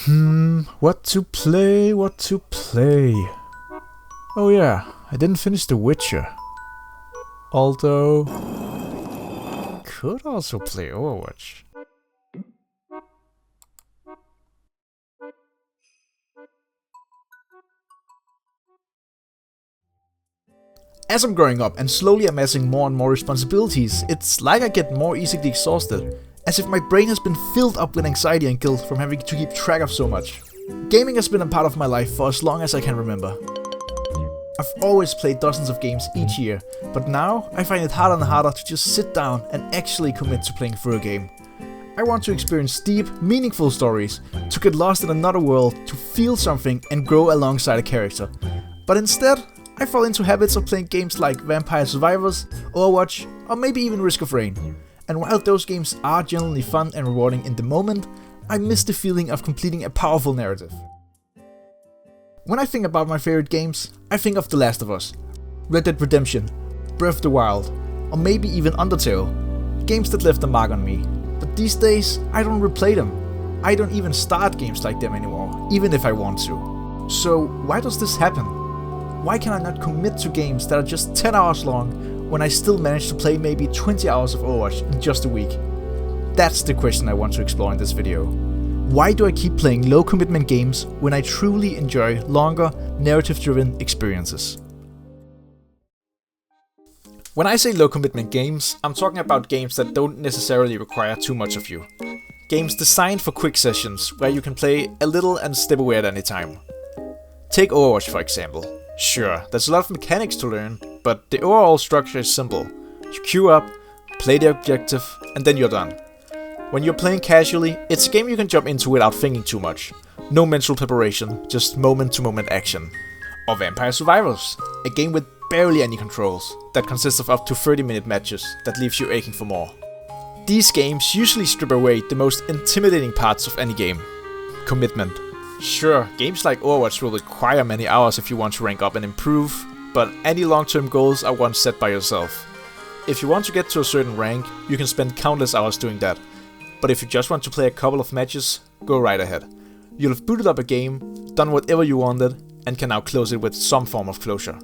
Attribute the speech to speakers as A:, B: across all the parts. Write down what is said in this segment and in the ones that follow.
A: What to play, what to play. Oh yeah, I didn't finish The Witcher. Although, could also play Overwatch. As I'm growing up and slowly amassing more and more responsibilities, it's like I get more easily exhausted, as if my brain has been filled up with anxiety and guilt from having to keep track of so much. Gaming has been a part of my life for as long as I can remember. I've always played dozens of games each year, but now I find it harder and harder to just sit down and actually commit to playing through a game. I want to experience deep, meaningful stories, to get lost in another world, to feel something and grow alongside a character. But instead, I fall into habits of playing games like Vampire Survivors, Overwatch, or maybe even Risk of Rain. And while those games are genuinely fun and rewarding in the moment, I miss the feeling of completing a powerful narrative. When I think about my favorite games, I think of The Last of Us, Red Dead Redemption, Breath of the Wild, or maybe even Undertale. Games that left a mark on me. But these days, I don't replay them. I don't even start games like them anymore, even if I want to. So why does this happen? Why can I not commit to games that are just 10 hours long when I still manage to play maybe 20 hours of Overwatch in just a week? That's the question I want to explore in this video. Why do I keep playing low commitment games when I truly enjoy longer, narrative-driven experiences? When I say low commitment games, I'm talking about games that don't necessarily require too much of you. Games designed for quick sessions where you can play a little and step away at any time. Take Overwatch for example. Sure, there's a lot of mechanics to learn, but the overall structure is simple. You queue up, play the objective, and then you're done. When you're playing casually, it's a game you can jump into without thinking too much. No mental preparation, just moment-to-moment action. Or Vampire Survivors, a game with barely any controls, that consists of up to 30-minute matches that leaves you aching for more. These games usually strip away the most intimidating parts of any game. Commitment. Sure, games like Overwatch will require many hours if you want to rank up and improve, but any long-term goals are ones set by yourself. If you want to get to a certain rank, you can spend countless hours doing that. But if you just want to play a couple of matches, go right ahead. You'll have booted up a game, done whatever you wanted, and can now close it with some form of closure.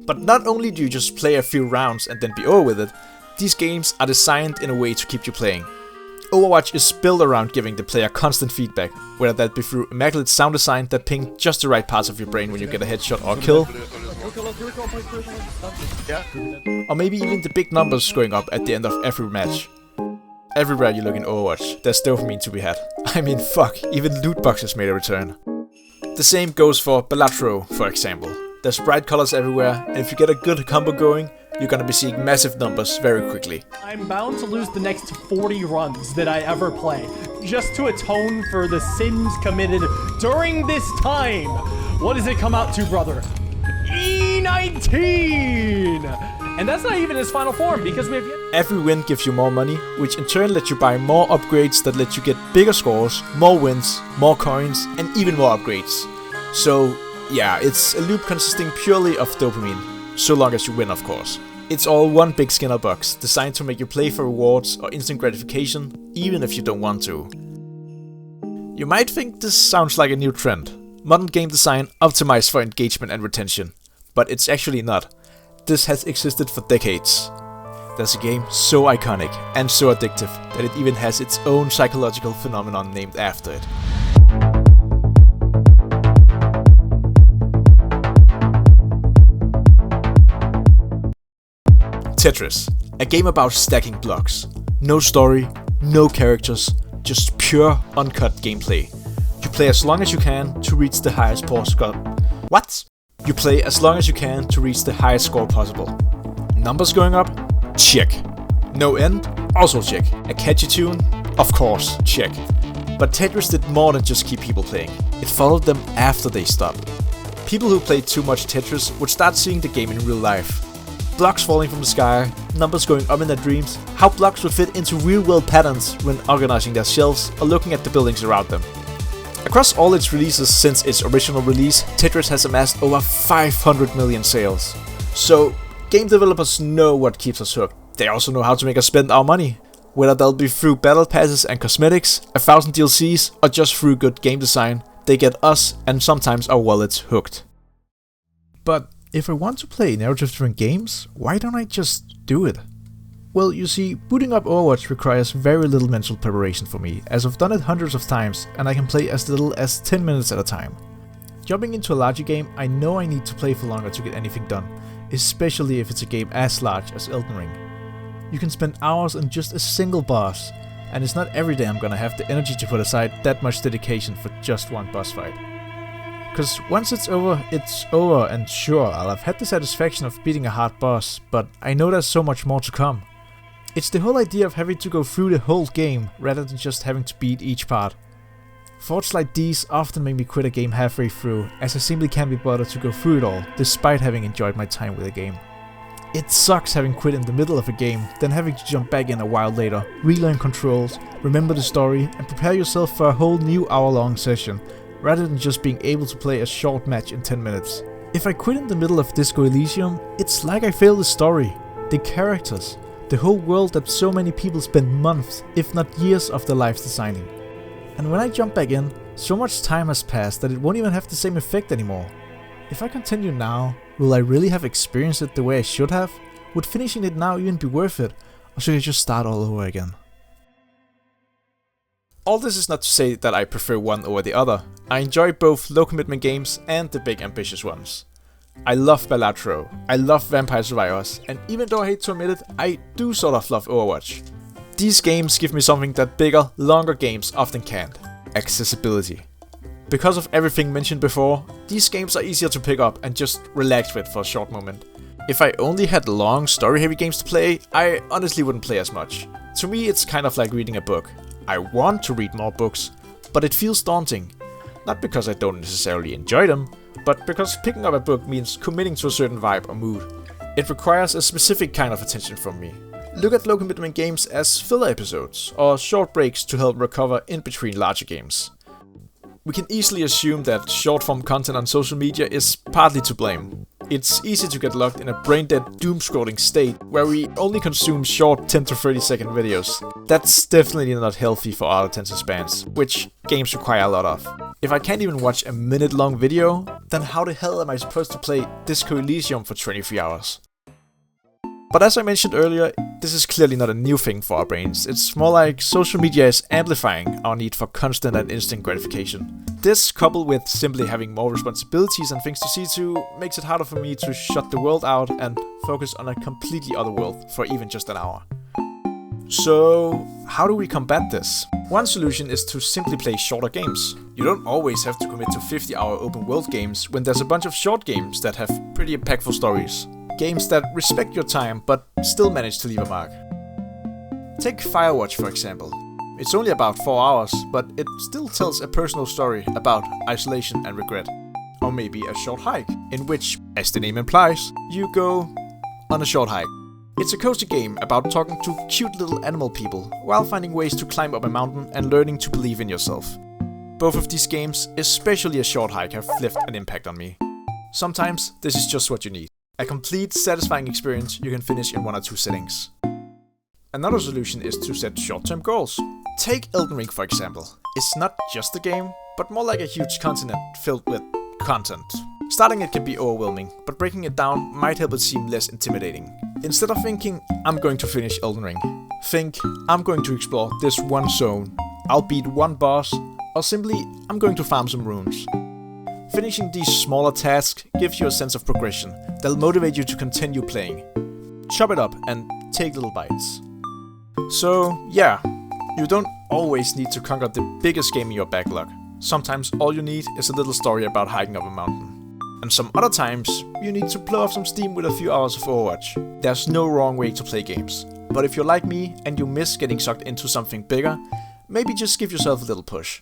A: But not only do you just play a few rounds and then be over with it, these games are designed in a way to keep you playing. Overwatch is built around giving the player constant feedback, whether that be through immaculate sound design that ping just the right parts of your brain when you get a headshot or kill, or maybe even the big numbers going up at the end of every match. Everywhere you look in Overwatch, there's dopamine to be had. I mean fuck, even loot boxes made a return. The same goes for Balatro, for example. There's bright colors everywhere, and if you get a good combo going, you're gonna be seeing massive numbers very quickly.
B: I'm bound to lose the next 40 runs that I ever play, just to atone for the sins committed during this time. What does it come out to, brother? E19! And that's not even his final form, because we have yet...
A: Every win gives you more money, which in turn lets you buy more upgrades that let you get bigger scores, more wins, more coins, and even more upgrades. So, yeah, it's a loop consisting purely of dopamine. So long as you win, of course. It's all one big Skinner box, designed to make you play for rewards or instant gratification, even if you don't want to. You might think this sounds like a new trend. Modern game design optimized for engagement and retention. But it's actually not. This has existed for decades. There's a game so iconic and so addictive that it even has its own psychological phenomenon named after it. Tetris, a game about stacking blocks. No story, no characters, just pure, uncut gameplay. You play as long as you can to reach the highest score. What? You play as long as you can to reach the highest score possible. Numbers going up? Check. No end? Also check. A catchy tune? Of course, check. But Tetris did more than just keep people playing. It followed them after they stopped. People who played too much Tetris would start seeing the game in real life. Blocks falling from the sky, numbers going up in their dreams, how blocks would fit into real-world patterns when organizing their shelves or looking at the buildings around them. Across all its releases since its original release, Tetris has amassed over 500 million sales. So, game developers know what keeps us hooked. They also know how to make us spend our money. Whether they'll be through battle passes and cosmetics, 1,000 DLCs, or just through good game design, they get us, and sometimes our wallets, hooked. But if I want to play narrative-driven games, why don't I just do it? Well, you see, booting up Overwatch requires very little mental preparation for me, as I've done it hundreds of times, and I can play as little as 10 minutes at a time. Jumping into a larger game, I know I need to play for longer to get anything done, especially if it's a game as large as Elden Ring. You can spend hours on just a single boss, and it's not every day I'm gonna have the energy to put aside that much dedication for just one boss fight. Cause once it's over, and sure, I'll have had the satisfaction of beating a hard boss, but I know there's so much more to come. It's the whole idea of having to go through the whole game, rather than just having to beat each part. Thoughts like these often make me quit a game halfway through, as I simply can't be bothered to go through it all, despite having enjoyed my time with a game. It sucks having quit in the middle of a game, then having to jump back in a while later, relearn controls, remember the story, and prepare yourself for a whole new hour-long session, rather than just being able to play a short match in 10 minutes. If I quit in the middle of Disco Elysium, it's like I failed the story, the characters, the whole world that so many people spend months, if not years, of their lives designing. And when I jump back in, so much time has passed that it won't even have the same effect anymore. If I continue now, will I really have experienced it the way I should have? Would finishing it now even be worth it? Or should I just start all over again? All this is not to say that I prefer one over the other. I enjoy both low commitment games and the big ambitious ones. I love Balatro, I love Vampire Survivors, and even though I hate to admit it, I do sort of love Overwatch. These games give me something that bigger, longer games often can't: accessibility. Because of everything mentioned before, these games are easier to pick up and just relax with for a short moment. If I only had long, story-heavy games to play, I honestly wouldn't play as much. To me, it's kind of like reading a book. I want to read more books, but it feels daunting. Not because I don't necessarily enjoy them, but because picking up a book means committing to a certain vibe or mood. It requires a specific kind of attention from me. Look at low commitment games as filler episodes, or short breaks to help recover in between larger games. We can easily assume that short-form content on social media is partly to blame. It's easy to get locked in a brain-dead doom-scrolling state where we only consume short 10 to 30 second videos. That's definitely not healthy for our attention spans, which games require a lot of. If I can't even watch a minute-long video, then how the hell am I supposed to play Disco Elysium for 23 hours? But as I mentioned earlier, this is clearly not a new thing for our brains. It's more like social media is amplifying our need for constant and instant gratification. This, coupled with simply having more responsibilities and things to see to, makes it harder for me to shut the world out and focus on a completely other world for even just an hour. So, how do we combat this? One solution is to simply play shorter games. You don't always have to commit to 50-hour open world games when there's a bunch of short games that have pretty impactful stories. Games that respect your time but still manage to leave a mark. Take Firewatch for example. It's only about 4 hours, but it still tells a personal story about isolation and regret. Or maybe a short hike, in which, as the name implies, you go on a short hike. It's a cozy game about talking to cute little animal people while finding ways to climb up a mountain and learning to believe in yourself. Both of these games, especially a short hike, have left an impact on me. Sometimes this is just what you need. A complete, satisfying experience you can finish in 1 or 2 sittings. Another solution is to set short-term goals. Take Elden Ring for example. It's not just a game, but more like a huge continent filled with content. Starting it can be overwhelming, but breaking it down might help it seem less intimidating. Instead of thinking, I'm going to finish Elden Ring, think, I'm going to explore this one zone, I'll beat one boss, or simply, I'm going to farm some runes. Finishing these smaller tasks gives you a sense of progression that'll motivate you to continue playing. Chop it up and take little bites. So yeah, you don't always need to conquer the biggest game in your backlog. Sometimes all you need is a little story about hiking up a mountain. And some other times, you need to blow off some steam with a few hours of Overwatch. There's no wrong way to play games. But if you're like me and you miss getting sucked into something bigger, maybe just give yourself a little push.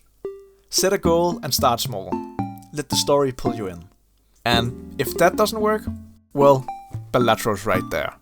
A: Set a goal and start small. Let the story pull you in. And if that doesn't work, well, Balatro's right there.